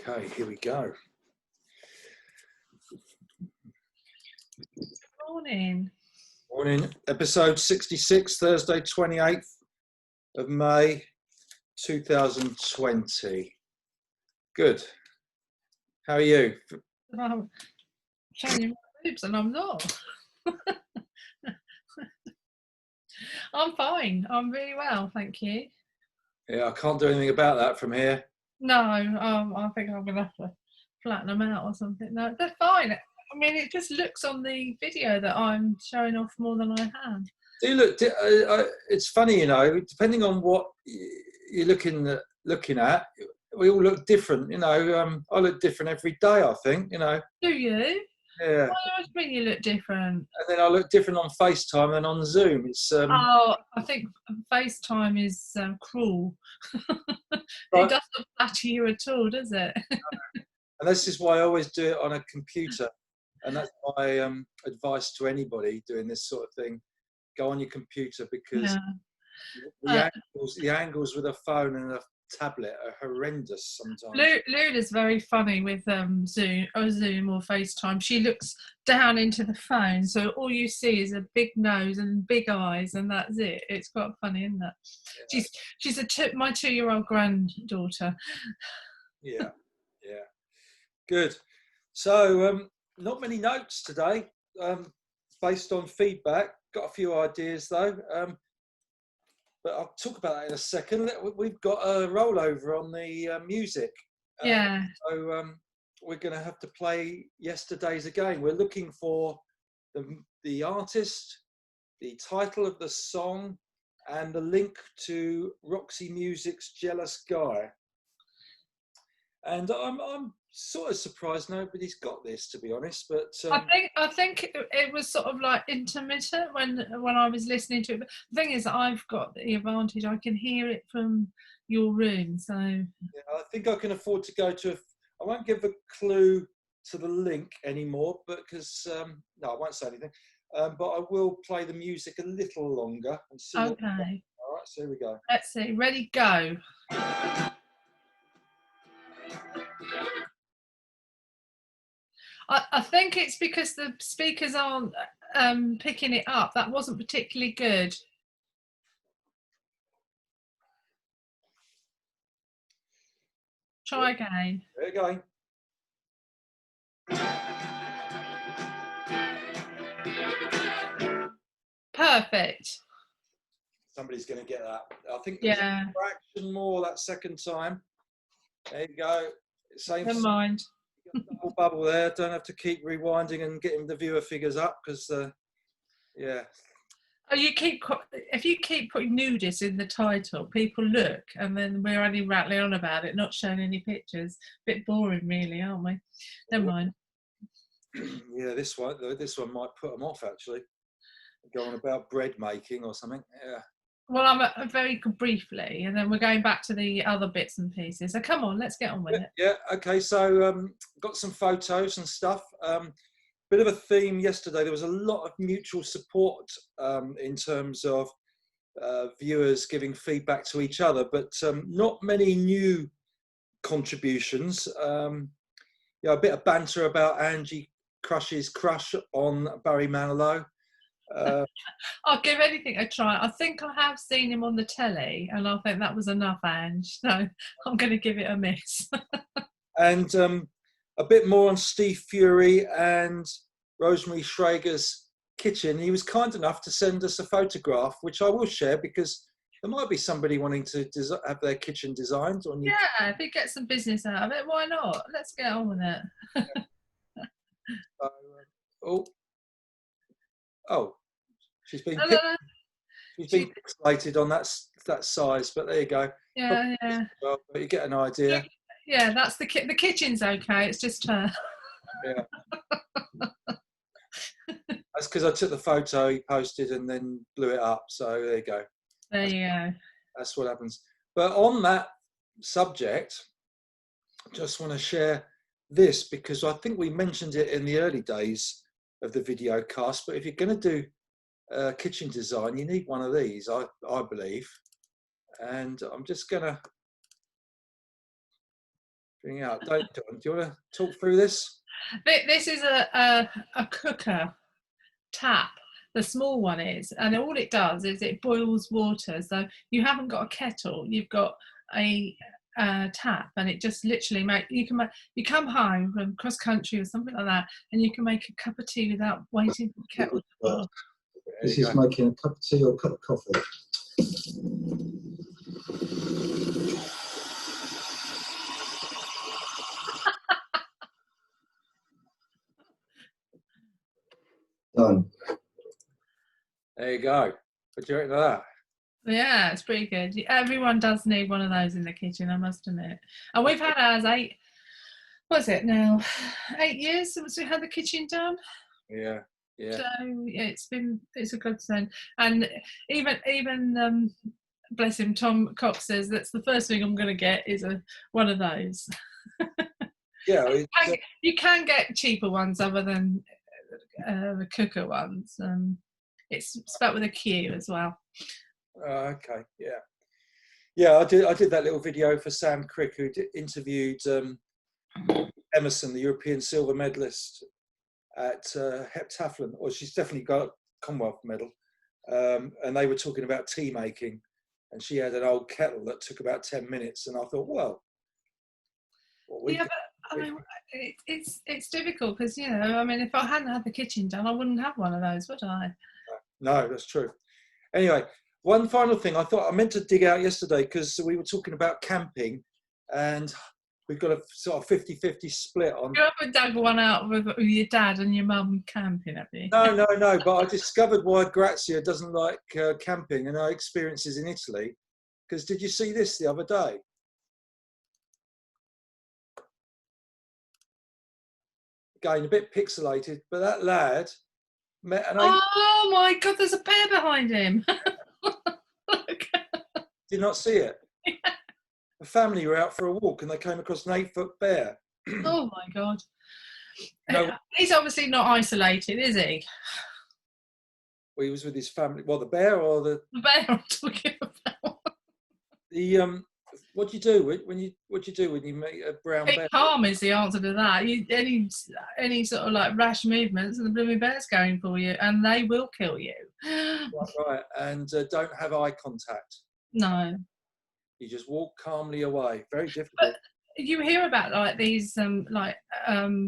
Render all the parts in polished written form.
Okay, here we go. Morning. Morning. Episode 66, Thursday, 28th of May, 2020. Good. How are you? I'm changing my boobs and I'm not. I'm fine. I'm really well, thank you. Yeah, I can't do anything about that from here. No, I think I'm going to have to flatten them out or something. No, they're fine. I mean, it just looks on the video that I'm showing off more than I have. Do you look? It's funny, you know. Depending on what you're looking at, we all look different. You know, I look different every day. I think, you know. Do you? Yeah. Why do you look different? And then I look different on FaceTime than on Zoom. It's Oh, I think FaceTime is cruel. It doesn't flatter you at all, does it? And this is why I always do it on a computer. And that's my advice to anybody doing this sort of thing. Go on your computer, because the angles with a phone and a tablet are horrendous sometimes. Luna's very funny with Zoom or FaceTime. She looks down into the phone, so all you see is a big nose and big eyes, and that's it. It's quite funny, isn't it? Yeah. She's my 2-year-old granddaughter. Yeah. Good. So not many notes today, based on feedback. Got a few ideas though. But I'll talk about that in a second. We've got a rollover on the music. Yeah. So we're going to have to play yesterday's again. We're looking for the artist, the title of the song, and the link to Roxy Music's Jealous Guy. And I'm sort of surprised nobody's got this, to be honest. But I think it was sort of like intermittent when I was listening to it. But the thing is, I've got the advantage; I can hear it from your room. So yeah, I think I can afford to go to. I won't give a clue to the link anymore, because no, I won't say anything. But I will play the music a little longer and see. Okay. All right, so here we go. Let's see. Ready, go. I think it's because the speakers aren't picking it up. That wasn't particularly good. Try again. There you go. Perfect. Somebody's going to get that. I think there's a fraction more that second time. There you go. Same. Never mind. Double bubble there. Don't have to keep rewinding and getting the viewer figures up, because yeah. Oh, if you keep putting nudist in the title, people look, and then we're only rattling on about it, not showing any pictures. Bit boring, really, aren't we? Never mind. Yeah, this one might put them off, actually. Go on about bread making or something. Yeah. Well, I'm very briefly, and then we're going back to the other bits and pieces. So come on, let's get on with it. Yeah. Okay. So got some photos and stuff. Bit of a theme yesterday. There was a lot of mutual support in terms of viewers giving feedback to each other, but not many new contributions. Yeah, a bit of banter about Angie Crush's crush on Barry Manilow. I'll give anything a try. I think I have seen him on the telly, and I think that was enough, Ange. So I'm going to give it a miss. And a bit more on Steve Fury and Rosemary Schrager's kitchen. He was kind enough to send us a photograph, which I will share, because there might be somebody wanting to have their kitchen designed. Yeah, if he gets some business out of it, why not? Let's get on with it. She's been pixelated on that size, but there you go. Yeah. Well, but you get an idea. Yeah, that's the kitchen's okay. It's just her. Yeah. That's because I took the photo he posted and then blew it up. So there you go. There you go. That's what happens. But on that subject, I just want to share this, because I think we mentioned it in the early days of the video cast. But if you're going to do kitchen design, you need one of these, I believe. And I'm just going to Bring it out. Don't, Dawn, do you want to talk through this? This is a cooker tap. The small one is, and all it does is it boils water. So you haven't got a kettle, you've got a tap, and it just literally you come home from cross country or something like that, and you can make a cup of tea without waiting for the kettle to boil. This is making a cup of tea or a cup of coffee. Done. There you go. What do you reckon of that? Yeah, it's pretty good. Everyone does need one of those in the kitchen, I must admit. And we've had ours 8 years since we had the kitchen done. Yeah. So yeah, it's a godsend. And even bless him, Tom Cox says that's the first thing I'm going to get is one of those. Yeah. You can get cheaper ones other than the cooker ones. It's spelled with a Q as well. Okay. Yeah. I did that little video for Sam Crick, who interviewed Emerson, the European silver medalist at heptathlon, or she's definitely got a Commonwealth medal. And they were talking about tea making, and she had an old kettle that took about 10 minutes. And I thought, well, but I mean, it's difficult because I mean, if I hadn't had the kitchen done, I wouldn't have one of those, would I? No, that's true. Anyway, one final thing I meant to dig out yesterday, because we were talking about camping, and we've got a sort of 50-50 split on. You haven't dug one out with your dad and your mum camping, have you? No. But I discovered why Grazia doesn't like camping and her experiences in Italy. Because did you see this the other day? Again, a bit pixelated, but that lad met an. Oh my God! There's a bear behind him. Did not see it. Yeah. The family were out for a walk and they came across an 8-foot bear. Oh my God! No. He's obviously not isolated, is he? Well, he was with his family. Well, the bear or the bear I'm talking about. The what do you do when you meet a brown bear? Calm is the answer to that. Any sort of like rash movements, and the blooming bear's going for you, and they will kill you. Right. And don't have eye contact. No. You just walk calmly away. Very difficult. But you hear about like these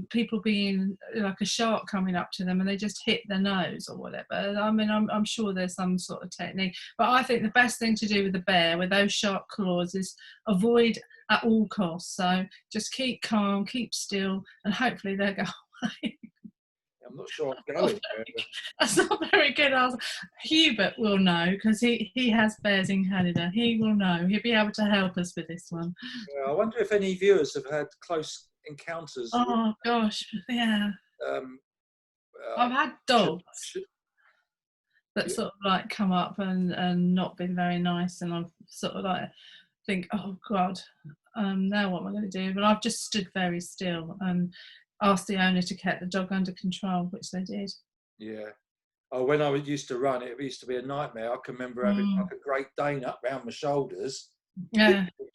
people being like a shark coming up to them and they just hit their nose or whatever. I mean, I'm sure there's some sort of technique, but I think the best thing to do with the bear with those sharp claws is avoid at all costs. So just keep calm, keep still, and hopefully they'll go away. I'm not sure I'm going. That's not very good answer. Hubert will know because he has bears in Canada. He will know. He'll be able to help us with this one. Yeah, I wonder if any viewers have had close encounters. Oh gosh, yeah. I've had dogs that sort of like come up and not been very nice, and I've sort of like think, oh God, now what am I going to do? But I've just stood very still and asked the owner to get the dog under control, which they did. Yeah. Oh, when I used to run, it used to be a nightmare. I can remember having like a Great Dane up round my shoulders,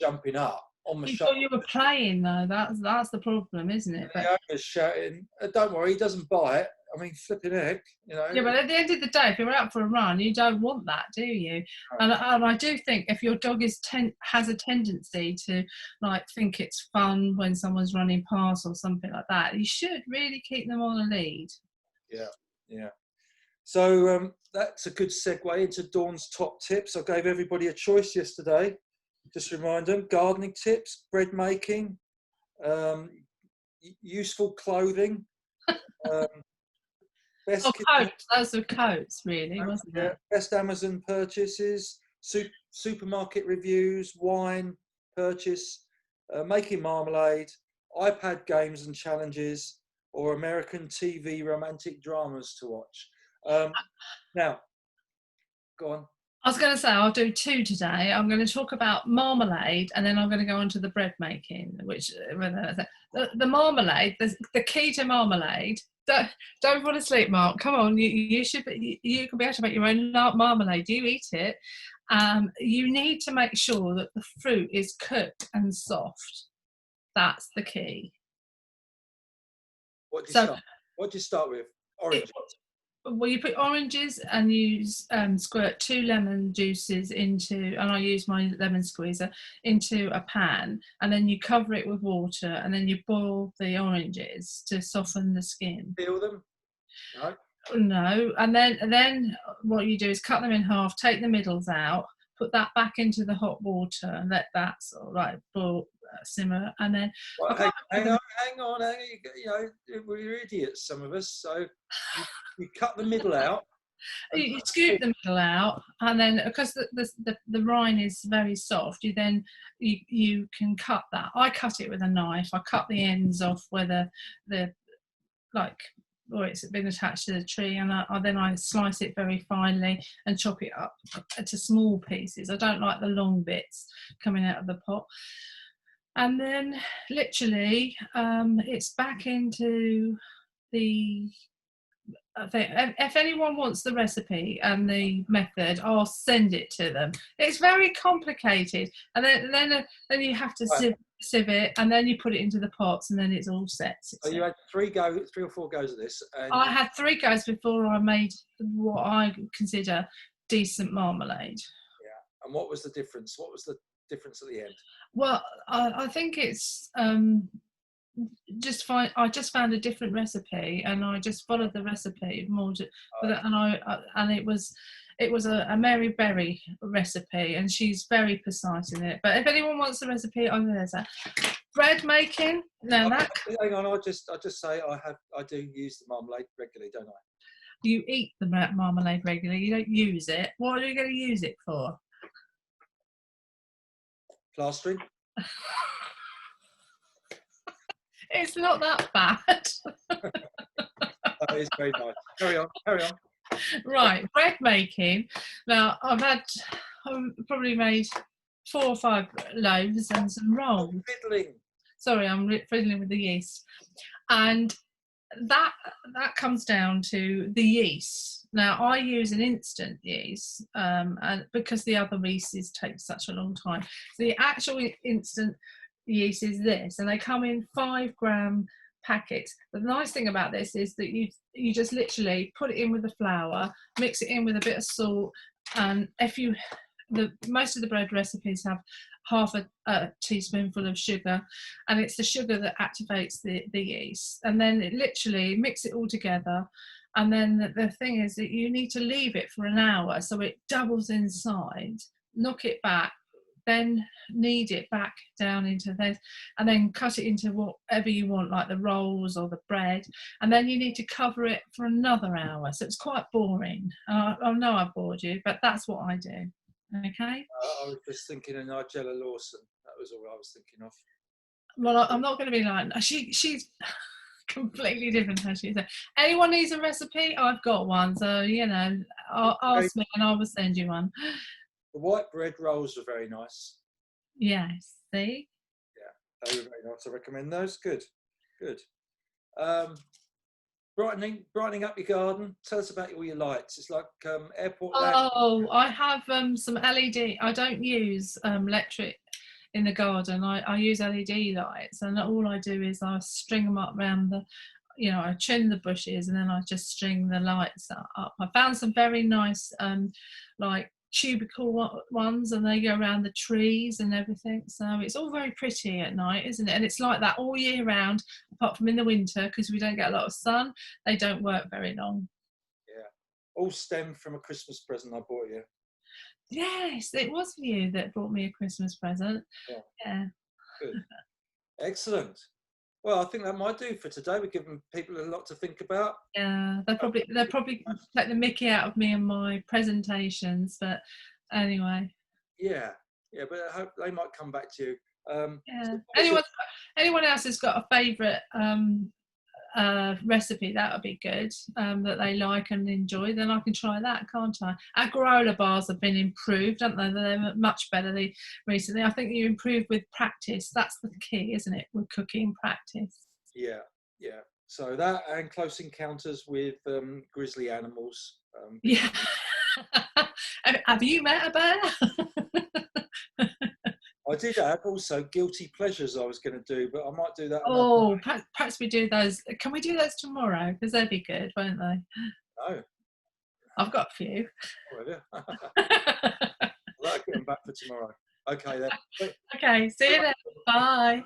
jumping up on my shoulders. You were playing though. That's the problem, isn't it? The owner's shouting, "Don't worry, he doesn't bite." I mean, flipping heck, Yeah, but at the end of the day, if you're out for a run, you don't want that, do you? And I do think if your dog has a tendency to like think it's fun when someone's running past or something like that, you should really keep them on a lead. Yeah. So that's a good segue into Dawn's top tips. I gave everybody a choice yesterday. Just remind them: gardening tips, bread making, useful clothing. Coats. Those were coats, really, wasn't it? Best Amazon purchases, supermarket reviews, wine purchase, making marmalade, iPad games and challenges, or American TV romantic dramas to watch. Now, go on. I was going to say I'll do 2 today. I'm going to talk about marmalade, and then I'm going to go on to the bread making. Which the marmalade, the key to marmalade. Don't fall asleep, Mark. Come on, you should. You can be able to make your own marmalade. You eat it. You need to make sure that the fruit is cooked and soft. That's the key. What do you So start? What do you start with? Orange. well, you put oranges and you squirt 2 lemon juices into, and I use my lemon squeezer, into a pan, and then you cover it with water, and then you boil the oranges to soften the skin. Peel them? No. No, and then what you do is cut them in half, take the middles out, put that back into the hot water, and let that sort of like boil, simmer, and then Well, hang on. You know, we're idiots, some of us. So you cut the middle out. you scoop the middle out, and then because the rind is very soft, you can cut that. I cut it with a knife. I cut the ends off where the like, or it's been attached to the tree, and then I slice it very finely and chop it up to small pieces. I don't like the long bits coming out of the pot. And then literally it's back into the, I think, if anyone wants the recipe and the method, I'll send it to them. It's very complicated, and then you have to sieve it, and then you put it into the pots, and then it's all set. So you had 3 or 4 goes at this. And I had 3 goes before I made what I consider decent marmalade. Yeah. And what was the difference? What was the difference at the end? Well, I think it's I just found a different recipe, and I just followed the recipe more. And it was a Mary Berry recipe, and she's very precise in it. But if anyone wants the recipe, there's that. Bread making. Now that. Hang on, I just say I do use the marmalade regularly, don't I? You eat the marmalade regularly. You don't use it. What are you going to use it for? Plastering. It's not that bad. That is very nice. Carry on. Right, bread making. Now I've probably made 4 or 5 loaves and some rolls. Fiddling. Sorry, I'm fiddling with the yeast, and that comes down to the yeast. Now I use an instant yeast, and because the other yeasts take such a long time. So the actual instant yeast is this, and they come in 5-gram packets. The nice thing about this is that you just literally put it in with the flour, mix it in with a bit of salt, and most of the bread recipes have half a teaspoonful of sugar, and it's the sugar that activates the yeast, and then it literally mix it all together. And then the thing is that you need to leave it for an hour so it doubles inside, knock it back, then knead it back down into this, and then cut it into whatever you want, like the rolls or the bread, and then you need to cover it for another hour. So it's quite boring. I know I've bored you, but that's what I do. Okay. I was just thinking of Nigella Lawson. That was all I was thinking of. Well, I'm not going to be like she's completely different. How she said. Anyone needs a recipe? I've got one. So ask me, and I will send you one. The white bread rolls were very nice. Yes. See. Yeah, they were very nice. I recommend those. Good. Brightening up your garden. Tell us about all your lights. It's like airport lights. Oh, I have some LED. I don't use electric in the garden. I use LED lights, and all I do is I string them up around I trim the bushes, and then I just string the lights up. I found some very nice like cubicle ones, and they go around the trees and everything, so it's all very pretty at night, isn't it? And it's like that all year round, apart from in the winter, because we don't get a lot of sun. They don't work very long. Yeah, all stemmed from a Christmas present I bought you. Yes, it was you that brought me a Christmas present. Yeah. Good. Excellent. Well, I think that might do for today. We've given people a lot to think about. Yeah, they'll probably take the mickey out of me and my presentations, but anyway. Yeah, but I hope they might come back to you. Yeah. Anyone else has got a favourite recipe that would be good, that they like and enjoy, then I can try that, can't I? Our granola bars have been improved, haven't they? They're much better recently. I think you improve with practice. That's the key, isn't it? With cooking practice. Yeah. So that and close encounters with grizzly animals. Yeah. Have you met a bear? I did have also guilty pleasures I was going to do, but I might do that. Oh, perhaps we do those. Can we do those tomorrow? Because they'd be good, won't they? No. I've got a few. I'll get them back for tomorrow. Okay then. Okay, see you then. Bye.